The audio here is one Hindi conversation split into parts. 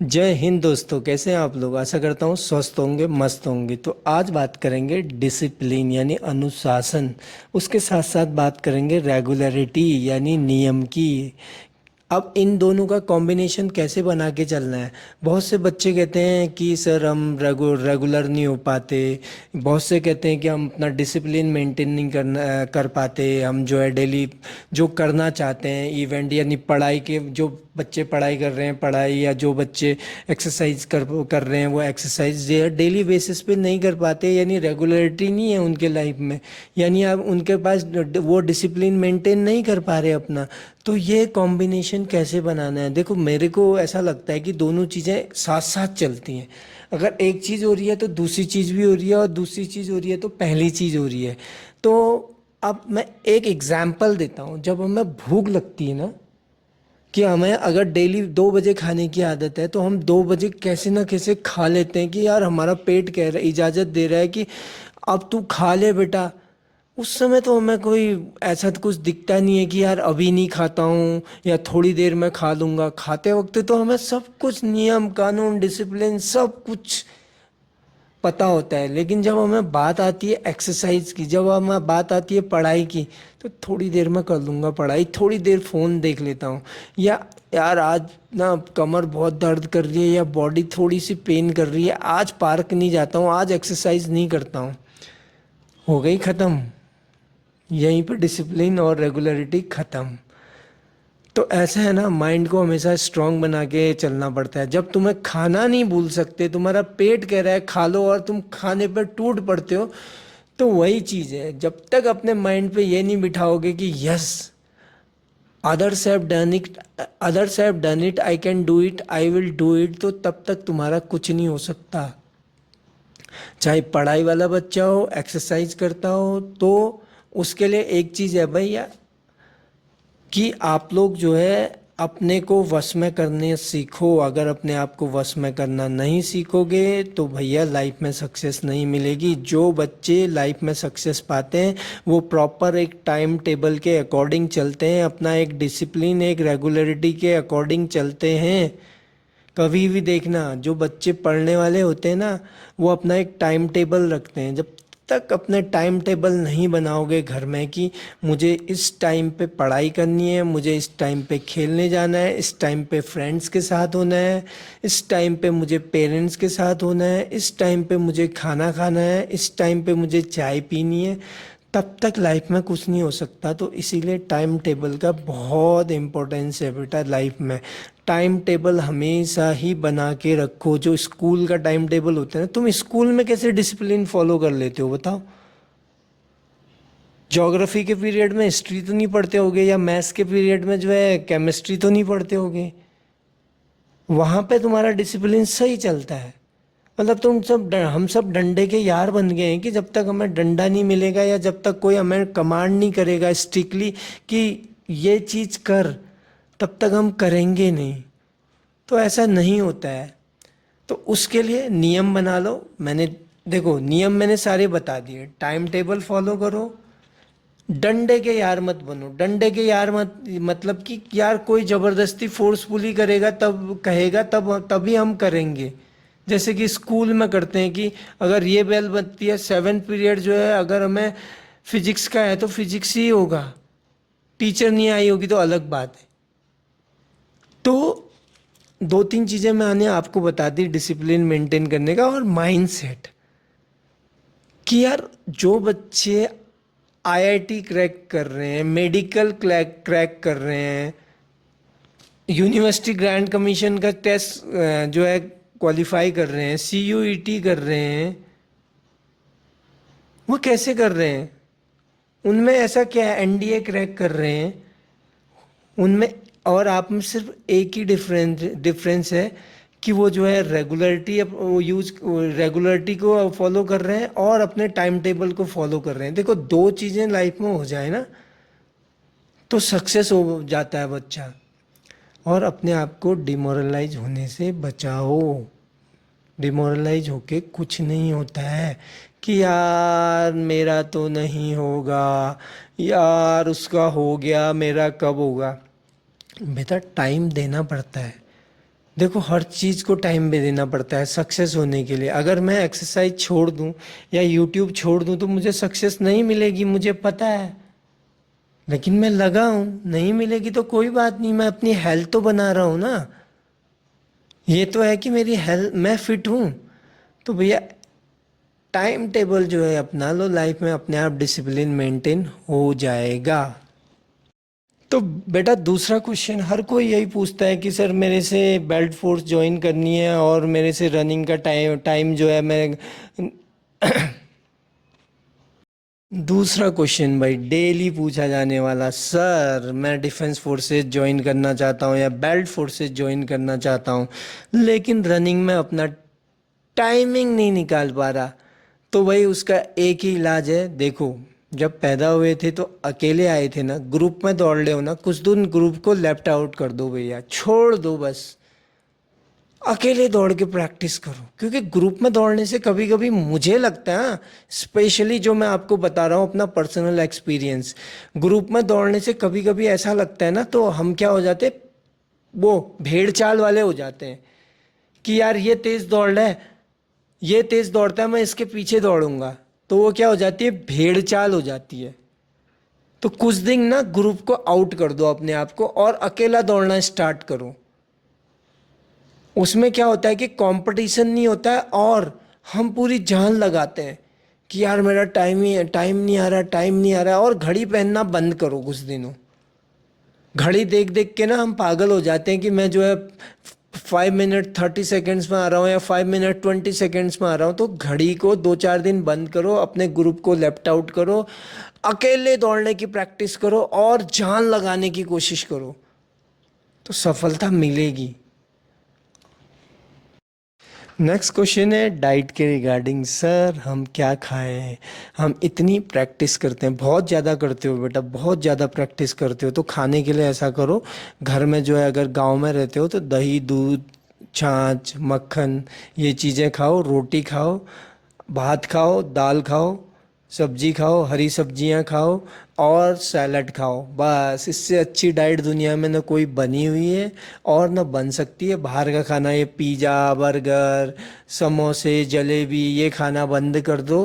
जय हिंद दोस्तों, कैसे हैं आप लोग। आशा करता हूँ स्वस्थ होंगे, मस्त होंगे। तो आज बात करेंगे डिसिप्लिन यानी अनुशासन। उसके साथ साथ बात करेंगे रेगुलरिटी यानी नियम की। अब इन दोनों का कॉम्बिनेशन कैसे बना के चलना है। बहुत से बच्चे कहते हैं कि सर हम रेगुलर नहीं हो पाते। बहुत से कहते हैं कि हम अपना डिसिप्लिन मेंटेन नहीं कर पाते। हम जो है डेली जो करना चाहते हैं इवेंट यानी पढ़ाई के, जो बच्चे पढ़ाई कर रहे हैं पढ़ाई, या जो बच्चे एक्सरसाइज कर रहे हैं वो एक्सरसाइज डेली बेसिस पे नहीं कर पाते, यानी रेगुलरिटी नहीं है उनके लाइफ में। यानी आप उनके पास वो डिसिप्लिन मेंटेन नहीं कर पा रहे अपना। तो ये कॉम्बिनेशन कैसे बनाना है। देखो, मेरे को ऐसा लगता है कि दोनों चीज़ें साथ साथ चलती हैं। अगर एक चीज़ हो रही है तो दूसरी चीज़ भी हो रही है, और दूसरी चीज़ हो रही है तो पहली चीज़ हो रही है। तो अब मैं एक एग्जाम्पल देता हूँ। जब हमें भूख लगती है ना, कि हमें अगर डेली 2 बजे खाने की आदत है, तो हम 2 बजे कैसे ना कैसे खा लेते हैं कि यार हमारा पेट कह रहा है, इजाज़त दे रहा है कि अब तू खा ले बेटा। उस समय तो हमें कोई ऐसा तो कुछ दिखता नहीं है कि यार अभी नहीं खाता हूँ या थोड़ी देर में खा लूँगा। खाते वक्त तो हमें सब कुछ नियम कानून डिसिप्लिन सब कुछ पता होता है। लेकिन जब हमें बात आती है एक्सरसाइज की, जब हमें बात आती है पढ़ाई की, तो थोड़ी देर में कर लूँगा पढ़ाई, थोड़ी देर फ़ोन देख लेता हूँ। या यार आज ना कमर बहुत दर्द कर रही है या बॉडी थोड़ी सी पेन कर रही है, आज पार्क नहीं जाता हूँ, आज एक्सरसाइज नहीं करता हूँ। हो गई ख़त्म। यहीं पर डिसिप्लिन और रेगुलरिटी ख़त्म। तो ऐसा है ना, माइंड को हमेशा स्ट्रांग बना के चलना पड़ता है। जब तुम्हें खाना नहीं भूल सकते, तुम्हारा पेट कह रहा है खा लो और तुम खाने पर टूट पड़ते हो, तो वही चीज़ है। जब तक अपने माइंड पे ये नहीं बिठाओगे कि yes, others have done it, I can do it, I will do it, तो तब तक तुम्हारा कुछ नहीं हो सकता। चाहे पढ़ाई वाला बच्चा हो, एक्सरसाइज करता हो, तो उसके लिए एक चीज़ है भैया, कि आप लोग जो है अपने को वश में करने सीखो। अगर अपने आप को वश में करना नहीं सीखोगे तो भैया लाइफ में सक्सेस नहीं मिलेगी। जो बच्चे लाइफ में सक्सेस पाते हैं वो प्रॉपर एक टाइम टेबल के अकॉर्डिंग चलते हैं, अपना एक डिसिप्लिन एक रेगुलरिटी के अकॉर्डिंग चलते हैं। कभी भी देखना, जो बच्चे पढ़ने वाले होते हैं ना, वो अपना एक टाइम टेबल रखते हैं। जब तक अपने टाइम टेबल नहीं बनाओगे घर में कि मुझे इस टाइम पे पढ़ाई करनी है, मुझे इस टाइम पे खेलने जाना है, इस टाइम पे फ्रेंड्स के साथ होना है, इस टाइम पे मुझे पेरेंट्स के साथ होना है, इस टाइम पे मुझे खाना खाना है, इस टाइम पे मुझे चाय पीनी है, तब तक लाइफ में कुछ नहीं हो सकता। तो इसीलिए टाइम टेबल का बहुत इम्पोर्टेंस है बेटा लाइफ में। टाइम टेबल हमेशा ही बना के रखो। जो स्कूल का टाइम टेबल होता है ना, तुम स्कूल में कैसे डिसिप्लिन फॉलो कर लेते हो बताओ। ज्योग्राफी के पीरियड में हिस्ट्री तो नहीं पढ़ते होगे, या मैथ्स के पीरियड में जो है केमिस्ट्री तो नहीं पढ़ते होगे। वहाँ पे तुम्हारा डिसिप्लिन सही चलता है। मतलब हम सब डंडे के यार बन गए हैं कि जब तक हमें डंडा नहीं मिलेगा या जब तक कोई हमें कमांड नहीं करेगा स्ट्रिक्टली कि ये चीज़ कर, तब तक हम करेंगे नहीं। तो ऐसा नहीं होता है। तो उसके लिए नियम बना लो। मैंने देखो नियम मैंने सारे बता दिए। टाइम टेबल फॉलो करो। डंडे के यार मत बनो। डंडे के यार मत मतलब कि यार कोई ज़बरदस्ती फोर्सफुली करेगा तब कहेगा, तभी हम करेंगे। जैसे कि स्कूल में करते हैं कि अगर ये बेल बजती है, 7th पीरियड जो है अगर हमें फिजिक्स का है तो फिजिक्स ही होगा। टीचर नहीं आई होगी तो अलग बात है। तो 2-3 चीज़ें मैंने आपको बता दी डिसिप्लिन मेंटेन करने का, और माइंड सेट। कि यार जो बच्चे आईआईटी क्रैक कर रहे हैं, मेडिकल क्रैक कर रहे हैं, यूनिवर्सिटी ग्रांट कमीशन का टेस्ट जो है क्वालिफाई कर रहे हैं, सीयूईटी कर रहे हैं, वो कैसे कर रहे हैं। उनमें ऐसा क्या है, एनडीए क्रैक कर रहे हैं उनमें। और आप में सिर्फ एक ही डिफरेंस है कि वो जो है रेगुलरिटी को फॉलो कर रहे हैं और अपने टाइम टेबल को फॉलो कर रहे हैं। देखो, दो चीज़ें लाइफ में हो जाए ना तो सक्सेस हो जाता है बच्चा। और अपने आप को डिमोरलाइज होने से बचाओ। डिमोरलाइज होके कुछ नहीं होता है कि यार मेरा तो नहीं होगा, यार उसका हो गया, मेरा कब होगा। बेटा टाइम देना पड़ता है। देखो, हर चीज़ को टाइम भी देना पड़ता है सक्सेस होने के लिए। अगर मैं एक्सरसाइज छोड़ दूं या यूट्यूब छोड़ दूं तो मुझे सक्सेस नहीं मिलेगी, मुझे पता है। लेकिन मैं लगा हूं, नहीं मिलेगी तो कोई बात नहीं, मैं अपनी हेल्थ तो बना रहा हूं ना। ये तो है कि मेरी हेल्थ, मैं फिट हूं। तो भैया, टाइम टेबल जो है अपना लो लाइफ में, अपने आप डिसिप्लिन मेंटेन हो जाएगा। तो बेटा, दूसरा क्वेश्चन हर कोई यही पूछता है कि सर मेरे से बेल्ट फोर्स ज्वाइन करनी है और मेरे से रनिंग का टाइम टाइम जो है मैं। दूसरा क्वेश्चन भाई डेली पूछा जाने वाला, सर मैं डिफेंस फोर्सेस ज्वाइन करना चाहता हूँ या बेल्ट फोर्सेस ज्वाइन करना चाहता हूँ, लेकिन रनिंग में अपना टाइमिंग नहीं निकाल पा रहा। तो भाई उसका एक ही इलाज है। देखो, जब पैदा हुए थे तो अकेले आए थे ना, ग्रुप में दौड़ रहे हो ना, कुछ दिन ग्रुप को लेफ्ट आउट कर दो भैया, छोड़ दो बस। अकेले दौड़ के प्रैक्टिस करो, क्योंकि ग्रुप में दौड़ने से कभी कभी मुझे लगता है, स्पेशली जो मैं आपको बता रहा हूँ अपना पर्सनल एक्सपीरियंस, ग्रुप में दौड़ने से कभी कभी ऐसा लगता है ना, तो हम क्या हो जाते, वो भेड़ चाल वाले हो जाते हैं कि यार ये तेज दौड़ रहा है, ये तेज दौड़ता है, मैं इसके पीछे दौड़ूंगा। तो वो क्या हो जाती है, भेड़ चाल हो जाती है। तो कुछ दिन ना ग्रुप को आउट कर दो अपने आप को और अकेला दौड़ना स्टार्ट करो। उसमें क्या होता है कि कंपटीशन नहीं होता है और हम पूरी जान लगाते हैं कि यार मेरा टाइम ही है, टाइम नहीं आ रहा, टाइम नहीं आ रहा। और घड़ी पहनना बंद करो कुछ दिनों। घड़ी देख देख के ना हम पागल हो जाते हैं कि मैं जो है 5 मिनट 30 सेकेंड्स में आ रहा हूँ या 5 मिनट 20 सेकेंड्स में आ रहा हूँ। तो घड़ी को 2 4 दिन बंद करो, अपने ग्रुप को लेफ्ट आउट करो, अकेले दौड़ने की प्रैक्टिस करो और जान लगाने की कोशिश करो, तो सफलता मिलेगी। नेक्स्ट क्वेश्चन है डाइट के रिगार्डिंग, सर हम क्या खाएं। हम इतनी प्रैक्टिस करते हैं, बहुत ज़्यादा करते हो बेटा, बहुत ज़्यादा प्रैक्टिस करते हो। तो खाने के लिए ऐसा करो, घर में जो है, अगर गांव में रहते हो तो दही दूध छाछ मक्खन ये चीज़ें खाओ, रोटी खाओ, भात खाओ, दाल खाओ, सब्जी खाओ, हरी सब्जियां खाओ और सैलड खाओ। बस इससे अच्छी डाइट दुनिया में ना कोई बनी हुई है और ना बन सकती है। बाहर का खाना, ये पिज़्ज़ा बर्गर समोसे जलेबी, ये खाना बंद कर दो।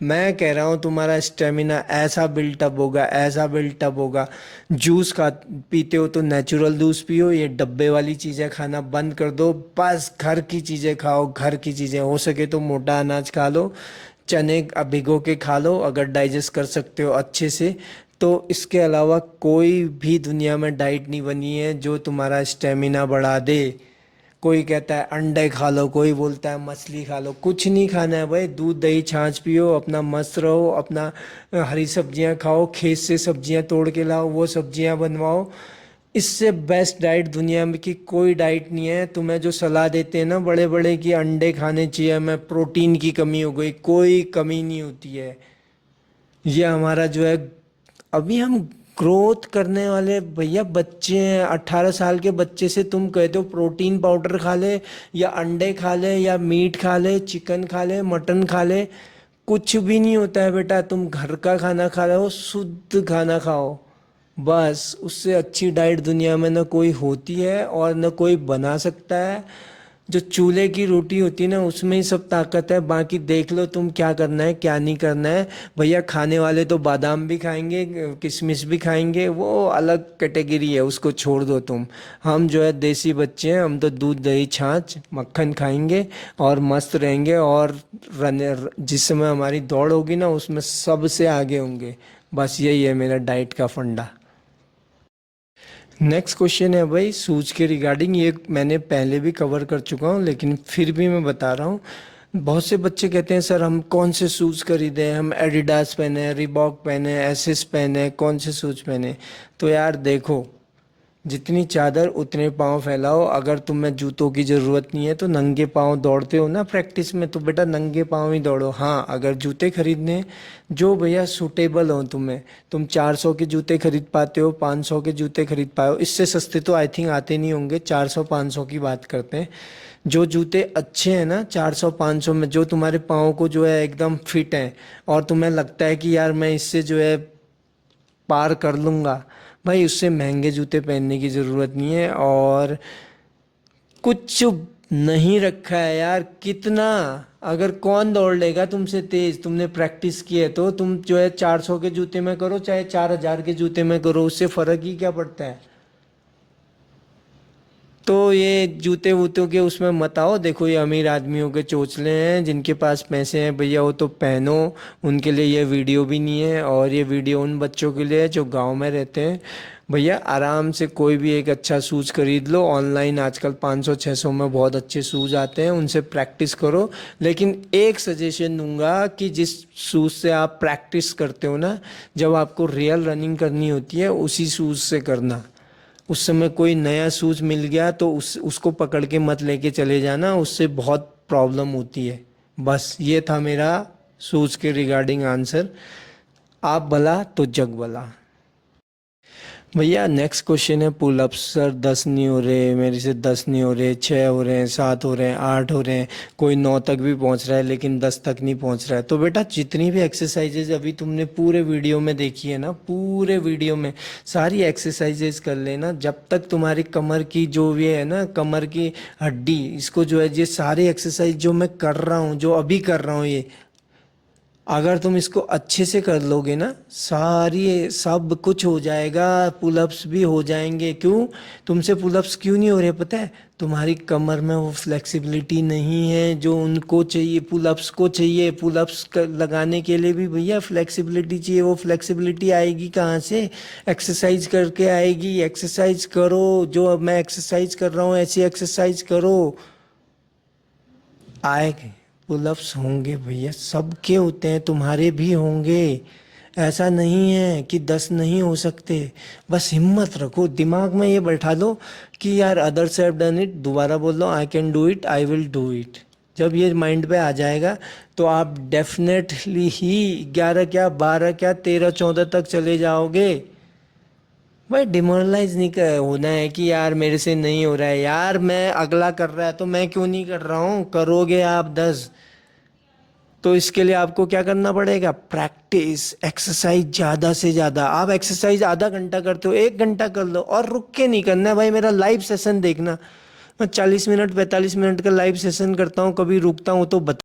मैं कह रहा हूँ तुम्हारा स्टेमिना ऐसा बिल्टअप होगा, ऐसा बिल्टअप होगा। जूस खा पीते हो तो नेचुरल जूस पियो, ये डब्बे वाली चीज़ें खाना बंद कर दो। बस घर की चीज़ें खाओ, घर की चीज़ें, हो सके तो मोटा अनाज खा लो, चने भिगो के खा लो अगर डाइजेस्ट कर सकते हो अच्छे से। तो इसके अलावा कोई भी दुनिया में डाइट नहीं बनी है जो तुम्हारा स्टेमिना बढ़ा दे। कोई कहता है अंडे खा लो, कोई बोलता है मछली खा लो, कुछ नहीं खाना है भाई। दूध दही छाछ पियो, अपना मस्त रहो, अपना हरी सब्जियां खाओ, खेत से सब्जियां तोड़ के लाओ, वो सब्जियां बनवाओ। इससे बेस्ट डाइट दुनिया में की कोई डाइट नहीं है। तुम्हें जो सलाह देते हैं ना बड़े बड़े कि अंडे खाने चाहिए, हमें प्रोटीन की कमी हो गई, कोई कमी नहीं होती है। ये हमारा जो है, अभी हम ग्रोथ करने वाले भैया बच्चे हैं। 18 साल के बच्चे से तुम कहते हो प्रोटीन पाउडर खा ले या अंडे खा ले या मीट खा ले, चिकन खा ले, मटन खा ले, कुछ भी नहीं होता है बेटा। तुम घर का खाना खा रहे हो, शुद्ध खाना खाओ। बस उससे अच्छी डाइट दुनिया में ना कोई होती है और ना कोई बना सकता है। जो चूल्हे की रोटी होती है ना, उसमें ही सब ताकत है। बाकी देख लो तुम क्या करना है क्या नहीं करना है। भैया खाने वाले तो बादाम भी खाएंगे, किशमिश भी खाएंगे, वो अलग कैटेगरी है, उसको छोड़ दो तुम। हम जो है देसी बच्चे हैं, हम तो दूध दही छाछ मक्खन खाएंगे और मस्त रहेंगे। और जिस समय हमारी दौड़ होगी ना, उसमें सबसे आगे होंगे। बस यही है मेरा डाइट का फंडा। नेक्स्ट क्वेश्चन है भाई शूज के रिगार्डिंग, ये मैंने पहले भी कवर कर चुका हूँ लेकिन फिर भी मैं बता रहा हूँ। बहुत से बच्चे कहते हैं सर हम कौन से शूज़ खरीदें, हम एडिडास पहने, रिबॉक पहने, एसिस पहने, कौन से शूज़ पहने। तो यार देखो, जितनी चादर उतने पाँव फैलाओ। अगर तुम्हें जूतों की ज़रूरत नहीं है तो नंगे पाँव दौड़ते हो ना प्रैक्टिस में, तो बेटा नंगे पाँव ही दौड़ो। हाँ, अगर जूते खरीदने जो भैया सूटेबल हो तुम्हें, तुम 400 के जूते खरीद पाते हो, 500 के जूते खरीद पाओ, इससे सस्ते तो आई थिंक आते नहीं होंगे। 400 500 की बात करते हैं। जो जूते अच्छे हैं ना 400 500 में, जो तुम्हारे पाँव को जो है एकदम फिट हैं और तुम्हें लगता है कि यार मैं इससे जो है पार कर लूँगा, भाई उससे महंगे जूते पहनने की ज़रूरत नहीं है। और कुछ नहीं रखा है यार। कितना, अगर कौन दौड़ लेगा तुमसे तेज, तुमने प्रैक्टिस की है तो तुम जो है 400 के जूते में करो चाहे 4000 के जूते में करो, उससे फर्क ही क्या पड़ता है। तो ये जूते वूतों के उसमें मत आओ। देखो ये अमीर आदमियों के चोचले हैं, जिनके पास पैसे हैं भैया वो तो पहनो। उनके लिए ये वीडियो भी नहीं है, और ये वीडियो उन बच्चों के लिए है जो गांव में रहते हैं। भैया आराम से कोई भी एक अच्छा शूज़ खरीद लो, ऑनलाइन आजकल 500-600 में बहुत अच्छे शूज़ आते हैं, उनसे प्रैक्टिस करो। लेकिन एक सजेशन दूंगा कि जिस शूज़ से आप प्रैक्टिस करते हो ना, जब आपको रियल रनिंग करनी होती है उसी शूज़ से करना। उस समय कोई नया शूज मिल गया तो उसको पकड़ के मत लेके चले जाना, उससे बहुत प्रॉब्लम होती है। बस ये था मेरा शूज के रिगार्डिंग आंसर। आप भला तो जग भला। भैया नेक्स्ट क्वेश्चन है पुलअप्स। सर 10 नहीं हो रहे मेरे से, 10 नहीं हो रहे, 6 हो रहे हैं, 7 हो रहे हैं, 8 हो रहे हैं, कोई 9 तक भी पहुंच रहा है लेकिन 10 तक नहीं पहुंच रहा है। तो बेटा जितनी भी एक्सरसाइजेज अभी तुमने पूरे वीडियो में देखी है ना, पूरे वीडियो में सारी एक्सरसाइजेज कर लेना। जब तक तुम्हारी कमर की जो भी है ना, कमर की हड्डी, इसको जो है ये सारी एक्सरसाइज जो मैं कर रहा हूँ, जो अभी कर रहा हूँ, ये अगर तुम इसको अच्छे से कर लोगे ना, सारी सब कुछ हो जाएगा। पुलअप्स भी हो जाएंगे। क्यों तुमसे पुलअप्स क्यों नहीं हो रहे पता है? तुम्हारी कमर में वो फ्लेक्सिबिलिटी नहीं है जो उनको चाहिए, पुलअप्स को चाहिए। पुलअप्स लगाने के लिए भी भैया फ्लेक्सिबिलिटी चाहिए। वो फ्लेक्सिबिलिटी आएगी कहाँ से? एक्सरसाइज करके आएगी। एक्सरसाइज करो, जो अब मैं एक्सरसाइज कर रहा हूँ ऐसी एक्सरसाइज करो, आएंगे पुलअप्स। होंगे भैया, सबके होते हैं, तुम्हारे भी होंगे। ऐसा नहीं है कि 10 नहीं हो सकते। बस हिम्मत रखो, दिमाग में ये बैठा लो कि यार अदर्स हैव डन इट। दोबारा बोल लो, I can do it, I will do it. जब ये माइंड पे आ जाएगा तो आप डेफिनेटली ही 11 क्या 12 क्या 13 14 तक चले जाओगे। भाई डिमोरलाइज नहीं कर होना है कि यार मेरे से नहीं हो रहा है, यार मैं अगला कर रहा है तो मैं क्यों नहीं कर रहा हूँ। करोगे आप 10, तो इसके लिए आपको क्या करना पड़ेगा? प्रैक्टिस, एक्सरसाइज ज़्यादा से ज़्यादा। आप एक्सरसाइज आधा घंटा करते हो, 1 घंटा कर लो, और रुक के नहीं करना है। भाई मेरा लाइव सेशन देखना, मैं 40 मिनट 45 मिनट का लाइव सेशन करता हूँ, कभी रुकता हूँ तो बता।